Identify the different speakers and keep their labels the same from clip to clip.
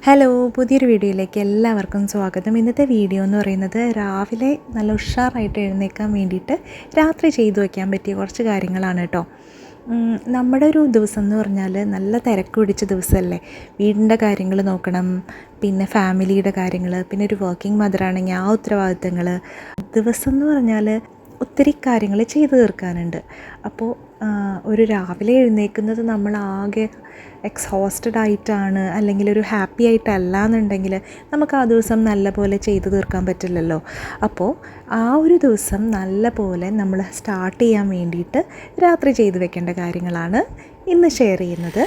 Speaker 1: Hello, പുതിയൊരു വീഡിയോയിലേക്ക് എല്ലാവർക്കും സ്വാഗതം. ഇന്നത്തെ വീഡിയോ എന്ന് പറയുന്നത് രാവിലെ നല്ല ഉഷാറായിട്ട് എഴുന്നേൽക്കാൻ വേണ്ടിയിട്ട് രാത്രി ചെയ്തു വയ്ക്കാൻ പറ്റിയ കുറച്ച് കാര്യങ്ങളാണ് കേട്ടോ. നമ്മുടെ ഒരു ദിവസം എന്ന് പറഞ്ഞാൽ നല്ല തിരക്ക് പിടിച്ച ദിവസമല്ലേ. വീടിൻ്റെ കാര്യങ്ങൾ നോക്കണം, പിന്നെ ഫാമിലിയുടെ കാര്യങ്ങൾ, പിന്നെ ഒരു വർക്കിംഗ് മദറാണെങ്കിൽ ആ ഉത്തരവാദിത്തങ്ങൾ. ദിവസം എന്ന് പറഞ്ഞാൽ ഒത്തിരി കാര്യങ്ങൾ ചെയ്തു തീർക്കാനുണ്ട്. അപ്പോൾ ഒരു രാവിലെ എഴുന്നേൽക്കുന്നത് നമ്മളാകെ എക്സോസ്റ്റഡ് ആയിട്ടാണ്, അല്ലെങ്കിൽ ഒരു ഹാപ്പി ആയിട്ടല്ല എന്നുണ്ടെങ്കിൽ നമുക്ക് ആ ദിവസം നല്ല പോലെ ചെയ്തു തീർക്കാൻ പറ്റില്ലല്ലോ. അപ്പോൾ ആ ഒരു ദിവസം നല്ല പോലെ നമ്മൾ സ്റ്റാർട്ട് ചെയ്യാൻ വേണ്ടിയിട്ട് രാത്രി ചെയ്തു വെക്കേണ്ട കാര്യങ്ങളാണ് ഇന്ന് ഷെയർ ചെയ്യുന്നത്.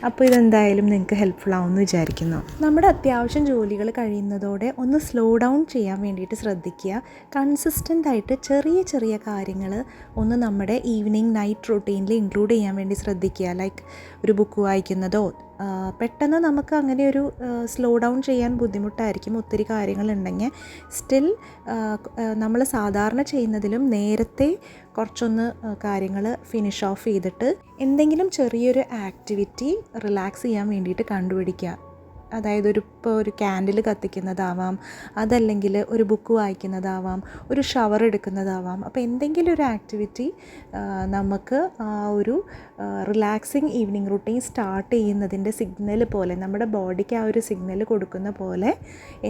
Speaker 1: അപ്പോൾ ഇതെന്തായാലും നിങ്ങൾക്ക് ഹെൽപ്ഫുൾ ആവുമെന്ന് വിചാരിക്കുന്നു. നമ്മുടെ അത്യാവശ്യം ജോലികൾ കഴിയുന്നതോടെ ഒന്ന് സ്ലോ ഡൗൺ ചെയ്യാൻ വേണ്ടിയിട്ട് ശ്രദ്ധിക്കുക. കൺസിസ്റ്റൻ്റ് ആയിട്ട് ചെറിയ ചെറിയ കാര്യങ്ങൾ ഒന്ന് നമ്മുടെ ഈവനിങ് നൈറ്റ് റൂട്ടീനിൽ ഇൻക്ലൂഡ് ചെയ്യാൻ വേണ്ടി ശ്രദ്ധിക്കുക. ലൈക്ക് ഒരു ബുക്ക് വായിക്കുന്നതോ. പെട്ടെന്ന് നമുക്ക് അങ്ങനെ ഒരു സ്ലോ ഡൗൺ ചെയ്യാൻ ബുദ്ധിമുട്ടായിരിക്കും, ഒത്തിരി കാര്യങ്ങളുണ്ടെങ്കിൽ. സ്റ്റിൽ നമ്മൾ സാധാരണ ചെയ്യുന്നതിലും നേരത്തെ കുറച്ചൊന്ന് കാര്യങ്ങൾ ഫിനിഷ് ഓഫ് ചെയ്തിട്ട് എന്തെങ്കിലും ചെറിയൊരു ആക്ടിവിറ്റി റിലാക്സ് ചെയ്യാൻ വേണ്ടിയിട്ട് കണ്ടുപിടിക്കുക. അതായത് ഇപ്പോൾ ഒരു ക്യാൻഡിൽ കത്തിക്കുന്നതാവാം, അതല്ലെങ്കിൽ ഒരു ബുക്ക് വായിക്കുന്നതാവാം, ഒരു ഷവർ എടുക്കുന്നതാവാം. അപ്പോൾ എന്തെങ്കിലും ഒരു ആക്ടിവിറ്റി നമുക്ക് ആ ഒരു റിലാക്സിങ് ഈവനിങ് റൂട്ടീൻ സ്റ്റാർട്ട് ചെയ്യുന്നതിൻ്റെ സിഗ്നൽ പോലെ, നമ്മുടെ ബോഡിക്ക് ആ ഒരു സിഗ്നൽ കൊടുക്കുന്ന പോലെ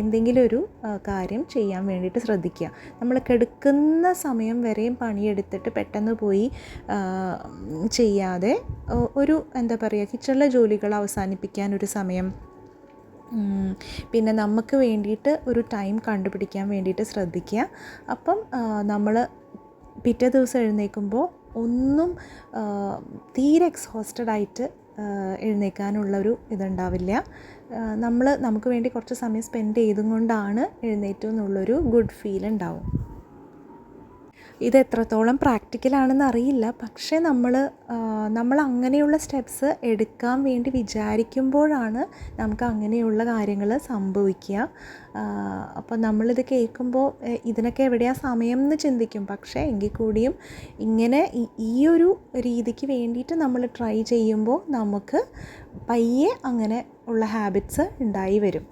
Speaker 1: എന്തെങ്കിലും ഒരു കാര്യം ചെയ്യാൻ വേണ്ടിയിട്ട് ശ്രദ്ധിക്കുക. നമ്മൾ കിടക്കുന്ന സമയം വരെയും പണിയെടുത്തിട്ട് പെട്ടെന്ന് പോയി ചെയ്യാതെ ഒരു എന്താ പറയുക, കിച്ചണിലെ ജോലികൾ അവസാനിപ്പിക്കാൻ ഒരു സമയം, പിന്നെ നമുക്ക് വേണ്ടിയിട്ട് ഒരു ടൈം കണ്ടുപിടിക്കാൻ വേണ്ടിയിട്ട് ശ്രദ്ധിക്കുക. അപ്പം നമ്മൾ പിറ്റേ ദിവസം എഴുന്നേൽക്കുമ്പോൾ ഒന്നും തീരെ എക്സോസ്റ്റഡ് ആയിട്ട് എഴുന്നേൽക്കാനുള്ളൊരു ഇതുണ്ടാവില്ല. നമുക്ക് വേണ്ടി കുറച്ച് സമയം സ്പെൻഡ് ചെയ്തും കൊണ്ടാണ് എഴുന്നേറ്റു എന്നുള്ളൊരു ഗുഡ് ഫീൽ ഉണ്ടാവും. ഇത് എത്രത്തോളം പ്രാക്ടിക്കലാണെന്ന് അറിയില്ല, പക്ഷേ നമ്മൾ അങ്ങനെയുള്ള സ്റ്റെപ്സ് എടുക്കാൻ വേണ്ടി വിചാരിക്കുമ്പോഴാണ് നമുക്ക് അങ്ങനെയുള്ള കാര്യങ്ങൾ സംഭവിക്കുക. അപ്പോൾ നമ്മളിത് കേൾക്കുമ്പോൾ ഇതിനൊക്കെ എവിടെയാണ് സമയം എന്ന് ചിന്തിക്കും. പക്ഷേ എങ്കിൽ കൂടിയും ഇങ്ങനെ ഈ ഒരു രീതിക്ക് വേണ്ടിയിട്ട് നമ്മൾ ട്രൈ ചെയ്യുമ്പോൾ നമുക്ക് പയ്യെ അങ്ങനെ ഉള്ള ഹാബിറ്റ്സ് ഉണ്ടായി വരും.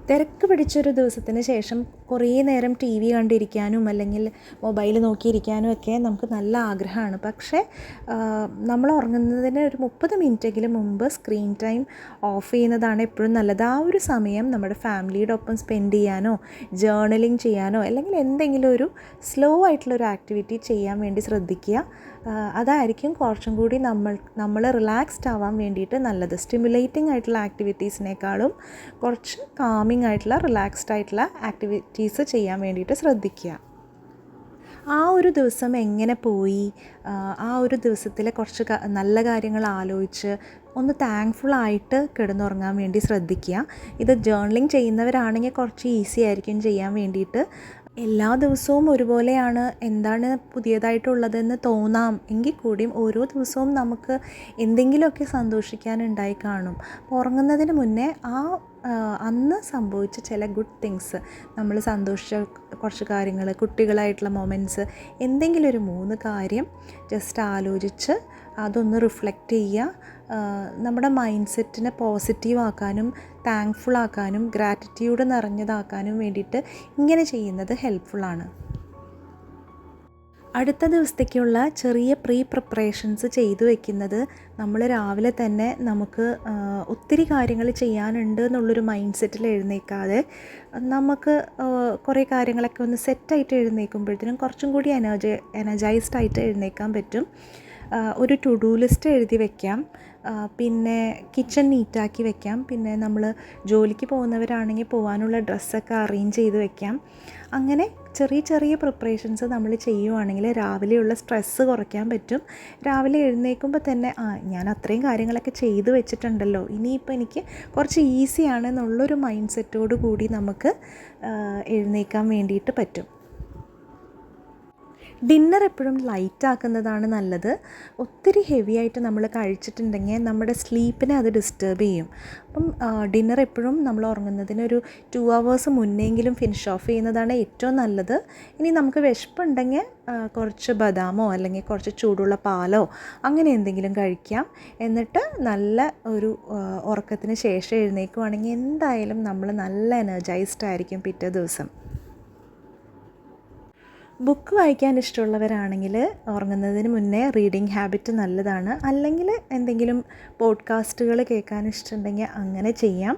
Speaker 1: തിരക്ക് പിടിച്ചൊരു ദിവസത്തിന് ശേഷം കുറേ നേരം ടി വി കണ്ടിരിക്കാനും അല്ലെങ്കിൽ മൊബൈൽ നോക്കിയിരിക്കാനും ഒക്കെ നമുക്ക് നല്ല ആഗ്രഹമാണ്. പക്ഷേ നമ്മൾ ഉറങ്ങുന്നതിന് ഒരു 30 മിനിറ്റെങ്കിലും മുമ്പ് സ്ക്രീൻ ടൈം ഓഫ് ചെയ്യുന്നതാണ് എപ്പോഴും നല്ലത്. ആ ഒരു സമയം നമ്മുടെ ഫാമിലിയുടെ ഒപ്പം സ്പെൻഡ് ചെയ്യാനോ ജേർണലിങ് ചെയ്യാനോ അല്ലെങ്കിൽ എന്തെങ്കിലും ഒരു സ്ലോ ആയിട്ടുള്ളൊരു ആക്ടിവിറ്റി ചെയ്യാൻ വേണ്ടി ശ്രദ്ധിക്കുക. അതായിരിക്കും കുറച്ചും കൂടി നമ്മൾ റിലാക്സ്ഡ് ആവാൻ വേണ്ടിയിട്ട് നല്ലത്. സ്റ്റിമുലേറ്റിംഗ് ആയിട്ടുള്ള ആക്ടിവിറ്റീസിനേക്കാളും കുറച്ച് കാമിങ് ആയിട്ടുള്ള റിലാക്സ്ഡ് ആയിട്ടുള്ള ആക്ടിവിറ്റീസ് ചെയ്യാൻ വേണ്ടിയിട്ട് ശ്രദ്ധിക്കുക. ആ ഒരു ദിവസം എങ്ങനെ പോയി, ആ ഒരു ദിവസത്തിലെ കുറച്ച് നല്ല കാര്യങ്ങൾ ആലോചിച്ച് ഒന്ന് താങ്ക്ഫുള്ളായിട്ട് കിടന്നുറങ്ങാൻ വേണ്ടി ശ്രദ്ധിക്കുക. ഇത് ജേർണലിംഗ് ചെയ്യുന്നവരാണെങ്കിൽ കുറച്ച് ഈസി ആയിരിക്കും ചെയ്യാൻ വേണ്ടിയിട്ട്. എല്ലാ ദിവസവും ഒരുപോലെയാണ്, എന്താണ് പുതിയതായിട്ടുള്ളതെന്ന് തോന്നാം എങ്കിൽ കൂടിയും ഓരോ ദിവസവും നമുക്ക് എന്തെങ്കിലുമൊക്കെ സന്തോഷിക്കാനുണ്ടായി കാണും. ഉറങ്ങുന്നതിന് മുന്നേ അന്ന് സംഭവിച്ച ചില ഗുഡ് തിങ്സ്, നമ്മൾ സന്തോഷിച്ച കുറച്ച് കാര്യങ്ങൾ, കുട്ടികളായിട്ടുള്ള മൊമെൻറ്റ്സ്, എന്തെങ്കിലും ഒരു 3 കാര്യം ജസ്റ്റ് ആലോചിച്ച് അതൊന്ന് റിഫ്ലക്റ്റ് ചെയ്യുക. നമ്മുടെ മൈൻഡ് സെറ്റിനെ പോസിറ്റീവ് ആക്കാനും താങ്ക്ഫുൾ ആക്കാനും ഗ്രാറ്റിറ്റ്യൂഡ് നിറഞ്ഞതാക്കാനും വേണ്ടിയിട്ട് ഇങ്ങനെ ചെയ്യുന്നത് ഹെൽപ്ഫുള്ളാണ്. അടുത്ത ദിവസത്തേക്കുള്ള ചെറിയ പ്രിപ്പറേഷൻസ് ചെയ്തു വെക്കുന്നത് നമ്മൾ രാവിലെ തന്നെ നമുക്ക് ഒത്തിരി കാര്യങ്ങൾ ചെയ്യാനുണ്ട് എന്നുള്ളൊരു മൈൻഡ് സെറ്റിൽ എഴുന്നേൽക്കാതെ നമുക്ക് കുറേ കാര്യങ്ങളൊക്കെ ഒന്ന് സെറ്റായിട്ട് എഴുന്നേൽക്കുമ്പോഴത്തേനും കുറച്ചും കൂടി എനർജൈസ്ഡ് ആയിട്ട് എഴുന്നേൽക്കാൻ പറ്റും. ഒരു ടു ഡു ലിസ്റ്റ് എഴുതി വയ്ക്കാം, പിന്നെ കിച്ചൺ നീറ്റാക്കി വയ്ക്കാം, പിന്നെ നമ്മൾ ജോലിക്ക് പോകുന്നവരാണെങ്കിൽ പോകാനുള്ള ഡ്രസ്സൊക്കെ അറേഞ്ച് ചെയ്ത് വയ്ക്കാം. അങ്ങനെ ചെറിയ ചെറിയ പ്രിപ്പറേഷൻസ് നമ്മൾ ചെയ്യുവാണെങ്കിൽ രാവിലെയുള്ള സ്ട്രെസ്സ് കുറയ്ക്കാൻ പറ്റും. രാവിലെ എഴുന്നേൽക്കുമ്പോൾ തന്നെ ഞാൻ അത്രയും കാര്യങ്ങളൊക്കെ ചെയ്തു വെച്ചിട്ടുണ്ടല്ലോ, ഇനിയിപ്പോൾ എനിക്ക് കുറച്ച് ഈസിയാണ് എന്നുള്ളൊരു മൈൻഡ് സെറ്റോടു കൂടി നമുക്ക് എഴുന്നേൽക്കാൻ വേണ്ടിയിട്ട് പറ്റും. ഡിന്നർ എപ്പോഴും ലൈറ്റ് ആക്കുന്നതാണ് നല്ലത്. ഒത്തിരി ഹെവി ആയിട്ട് നമ്മൾ കഴിച്ചിട്ടുണ്ടെങ്കിൽ നമ്മുടെ സ്ലീപ്പിനെ അത് ഡിസ്റ്റർബ് ചെയ്യും. അപ്പം ഡിന്നർ എപ്പോഴും നമ്മൾ ഉറങ്ങുന്നതിനൊരു 2 hours മുന്നെങ്കിലും ഫിനിഷ് ഓഫ് ചെയ്യുന്നതാണ് ഏറ്റവും നല്ലത്. ഇനി നമുക്ക് വിശപ്പുണ്ടെങ്കിൽ കുറച്ച് ബദാമോ അല്ലെങ്കിൽ കുറച്ച് ചൂടുള്ള പാലോ അങ്ങനെ എന്തെങ്കിലും കഴിക്കാം. എന്നിട്ട് നല്ല ഒരു ഉറക്കത്തിന് ശേഷം എഴുന്നേൽക്കുവാണെങ്കിൽ എന്തായാലും നമ്മൾ നല്ല എനർജൈസ്ഡ് ആയിരിക്കും പിറ്റേ ദിവസം. ബുക്ക് വായിക്കാൻ ഇഷ്ടമുള്ളവരാണെങ്കിൽ ഉറങ്ങുന്നതിന് മുന്നേ റീഡിങ് ഹാബിറ്റ് നല്ലതാണ്. അല്ലെങ്കിൽ എന്തെങ്കിലും പോഡ്കാസ്റ്റുകൾ കേൾക്കാൻ ഇഷ്ടമുണ്ടെങ്കിൽ അങ്ങനെ ചെയ്യാം.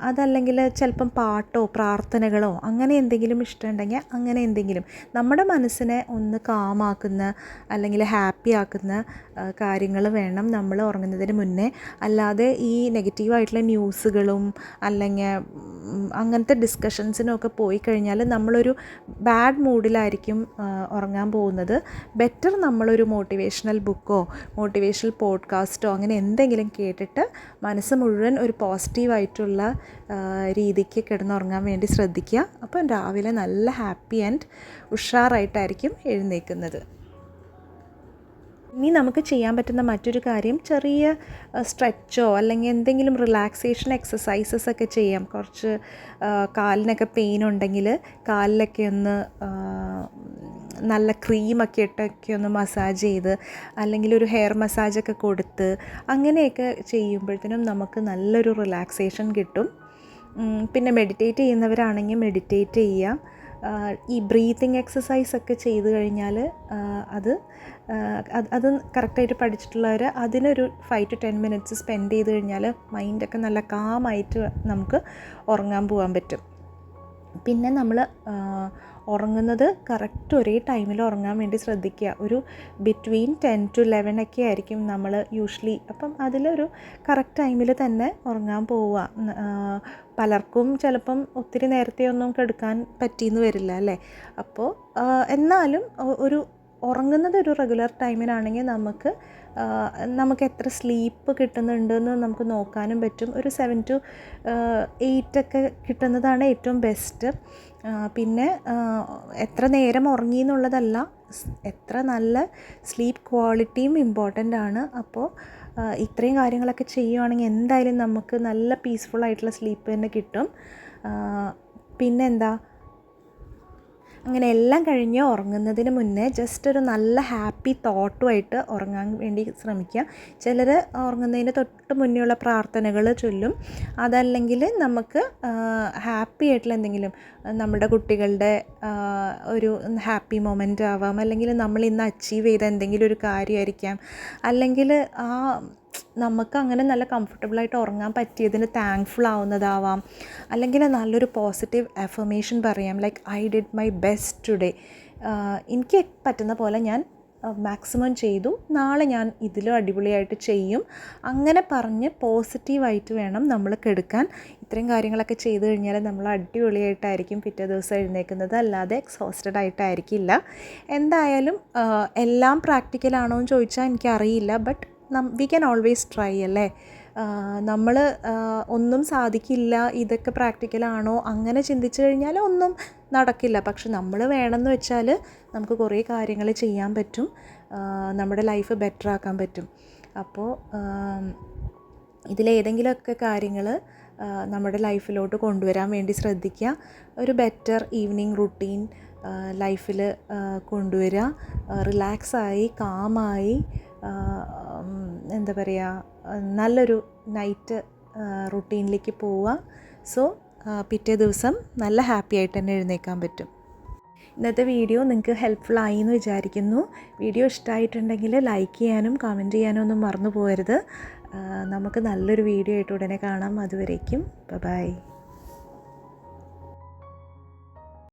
Speaker 1: അതല്ലെങ്കിൽ ചിലപ്പം പാട്ടോ പ്രാർത്ഥനകളോ അങ്ങനെ എന്തെങ്കിലും ഇഷ്ടമുണ്ടെങ്കിൽ അങ്ങനെ എന്തെങ്കിലും നമ്മുടെ മനസ്സിനെ ഒന്ന് കാമാക്കുന്ന അല്ലെങ്കിൽ ഹാപ്പി ആക്കുന്ന കാര്യങ്ങൾ വേണം നമ്മൾ ഉറങ്ങുന്നതിന് മുന്നേ. അല്ലാതെ ഈ നെഗറ്റീവായിട്ടുള്ള ന്യൂസുകളും അല്ലെങ്കിൽ അങ്ങനത്തെ ഡിസ്കഷൻസിനൊക്കെ പോയി കഴിഞ്ഞാൽ നമ്മളൊരു ബാഡ് മൂഡിലായിരിക്കും ഉറങ്ങാൻ പോകുന്നത്. ബെറ്റർ നമ്മളൊരു മോട്ടിവേഷണൽ ബുക്കോ മോട്ടിവേഷണൽ പോഡ്കാസ്റ്റോ അങ്ങനെ എന്തെങ്കിലും കേട്ടിട്ട് മനസ്സ് മുഴുവൻ ഒരു പോസിറ്റീവായിട്ടുള്ള രീതിക്ക് കിടന്നുറങ്ങാൻ വേണ്ടി ശ്രദ്ധിക്കുക. അപ്പം രാവിലെ നല്ല ഹാപ്പി ആൻഡ് ഉഷാറായിട്ടായിരിക്കും എഴുന്നേൽക്കുന്നത്. ഇനി നമുക്ക് ചെയ്യാൻ പറ്റുന്ന മറ്റൊരു കാര്യം ചെറിയ സ്ട്രെച്ചോ അല്ലെങ്കിൽ എന്തെങ്കിലും റിലാക്സേഷൻ എക്സസൈസസ് ഒക്കെ ചെയ്യാം. കുറച്ച് കാലിനൊക്കെ പെയിൻ ഉണ്ടെങ്കിൽ കാലിലൊക്കെ ഒന്ന് നല്ല ക്രീമൊക്കെ ഇട്ടൊക്കെ ഒന്ന് മസാജ് ചെയ്ത് അല്ലെങ്കിൽ ഒരു ഹെയർ മസാജൊക്കെ കൊടുത്ത് അങ്ങനെയൊക്കെ ചെയ്യുമ്പോഴത്തേനും നമുക്ക് നല്ലൊരു റിലാക്സേഷൻ കിട്ടും. പിന്നെ മെഡിറ്റേറ്റ് ചെയ്യുന്നവരാണെങ്കിൽ മെഡിറ്റേറ്റ് ചെയ്യുക. ഈ ബ്രീത്തിങ് എക്സസൈസൊക്കെ ചെയ്ത് കഴിഞ്ഞാൽ അത് കറക്റ്റായിട്ട് പഠിച്ചിട്ടുള്ളവർ അതിനൊരു 5 to 10 minutes സ്പെൻഡ് ചെയ്ത് കഴിഞ്ഞാൽ മൈൻഡൊക്കെ നല്ല കാമായിട്ട് നമുക്ക് ഉറങ്ങാൻ പോകാൻ പറ്റും. പിന്നെ നമ്മൾ ഉറങ്ങുന്നത് കറക്റ്റ് ഒരേ ടൈമിൽ ഉറങ്ങാൻ വേണ്ടി ശ്രദ്ധിക്കുക. ഒരു ബിറ്റ്വീൻ 10 to 11 ഒക്കെ ആയിരിക്കും നമ്മൾ യൂഷ്വലി. അപ്പം അതിലൊരു കറക്റ്റ് ടൈമിൽ തന്നെ ഉറങ്ങാൻ പോവുക. പലർക്കും ചിലപ്പം ഒത്തിരി നേരത്തെ ഒന്നും കിടക്കാൻ പറ്റിയെന്ന് വരില്ല അല്ലേ. അപ്പോൾ എന്നാലും ഒരു ഉറങ്ങുന്നത് ഒരു റെഗുലർ ടൈമിനാണെങ്കിൽ നമുക്ക് എത്ര സ്ലീപ്പ് കിട്ടുന്നുണ്ടെന്ന് നമുക്ക് നോക്കാനും പറ്റും. ഒരു 7 to 8 ഒക്കെ കിട്ടുന്നതാണ് ഏറ്റവും ബെസ്റ്റ്. പിന്നെ എത്ര നേരം ഉറങ്ങി എന്നുള്ളതല്ല, എത്ര നല്ല സ്ലീപ്പ് ക്വാളിറ്റിയും ഇമ്പോർട്ടൻ്റ് ആണ്. അപ്പോൾ ഇത്രയും കാര്യങ്ങളൊക്കെ ചെയ്യുവാണെങ്കിൽ എന്തായാലും നമുക്ക് നല്ല പീസ്ഫുള്ളായിട്ടുള്ള സ്ലീപ്പ് തന്നെ കിട്ടും. പിന്നെന്താ, അങ്ങനെ എല്ലാം കഴിഞ്ഞ് ഉറങ്ങുന്നതിന് മുന്നേ ജസ്റ്റ് ഒരു നല്ല ഹാപ്പി തോട്ടുമായിട്ട് ഉറങ്ങാൻ വേണ്ടി ശ്രമിക്കുക. ചിലർ ഉറങ്ങുന്നതിന് തൊട്ട് മുന്നേയുള്ള പ്രാർത്ഥനകൾ ചൊല്ലും. അതല്ലെങ്കിൽ നമുക്ക് ഹാപ്പി ആയിട്ടുള്ള എന്തെങ്കിലും നമ്മുടെ കുട്ടികളുടെ ഒരു ഹാപ്പി മൊമെൻ്റ് ആവാം, അല്ലെങ്കിൽ നമ്മൾ ഇന്ന് അച്ചീവ് ചെയ്ത എന്തെങ്കിലും ഒരു കാര്യമായിരിക്കാം, അല്ലെങ്കിൽ നമുക്ക് അങ്ങനെ നല്ല കംഫർട്ടബിളായിട്ട് ഉറങ്ങാൻ പറ്റിയതിന് താങ്ക്ഫുൾ ആവുന്നതാവാം, അല്ലെങ്കിൽ നല്ലൊരു പോസിറ്റീവ് അഫർമേഷൻ പറയാം. Like I did my best today, എനിക്ക് പറ്റുന്ന പോലെ ഞാൻ മാക്സിമം ചെയ്തു, നാളെ ഞാൻ ഇതിലും അടിപൊളിയായിട്ട് ചെയ്യും, അങ്ങനെ പറഞ്ഞ് പോസിറ്റീവായിട്ട് വേണം നമ്മൾ കിടക്കാൻ. ഇത്രയും കാര്യങ്ങളൊക്കെ ചെയ്ത് കഴിഞ്ഞാൽ നമ്മൾ അടിപൊളിയായിട്ടായിരിക്കും പിറ്റേ ദിവസം എഴുന്നേൽക്കുന്നത്, അല്ലാതെ എക്സോസ്റ്റഡ് ആയിട്ടായിരിക്കില്ല. എന്തായാലും എല്ലാം പ്രാക്ടിക്കലാണോ എന്ന് ചോദിച്ചാൽ എനിക്കറിയില്ല. But we can always try അല്ലേ. നമ്മൾ ഒന്നും സാധിക്കില്ല, ഇതൊക്കെ പ്രാക്ടിക്കലാണോ അങ്ങനെ ചിന്തിച്ചു കഴിഞ്ഞാൽ ഒന്നും നടക്കില്ല. പക്ഷെ നമ്മൾ വേണമെന്ന് വെച്ചാൽ നമുക്ക് കുറേ കാര്യങ്ങൾ ചെയ്യാൻ പറ്റും, നമ്മുടെ ലൈഫ് ബെറ്റർ ആക്കാൻ പറ്റും. അപ്പോൾ ഇതിലേതെങ്കിലുമൊക്കെ കാര്യങ്ങൾ നമ്മുടെ ലൈഫിലോട്ട് കൊണ്ടുവരാൻ വേണ്ടി ശ്രദ്ധിക്കുക. ഒരു ബെറ്റർ ഈവനിങ് റുട്ടീൻ ലൈഫിൽ കൊണ്ടുവരിക. റിലാക്സായി കാമായി എന്താ പറയുക, നല്ലൊരു നൈറ്റ് റുട്ടീനിലേക്ക് പോവുക. സോ പിറ്റേ ദിവസം നല്ല ഹാപ്പി ആയിട്ട് തന്നെ എഴുന്നേൽക്കാൻ പറ്റും. ഇന്നത്തെ വീഡിയോ നിങ്ങൾക്ക് ഹെൽപ്ഫുൾ ആയി എന്ന് വിചാരിക്കുന്നു. വീഡിയോ ഇഷ്ടമായിട്ടുണ്ടെങ്കിൽ ലൈക്ക് ചെയ്യാനും കമൻറ്റ് ചെയ്യാനും ഒന്നും മറന്നു പോകരുത്. നമുക്ക് നല്ലൊരു വീഡിയോ ആയിട്ട് ഉടനെ കാണാം. അതുവരേക്കും ബൈ.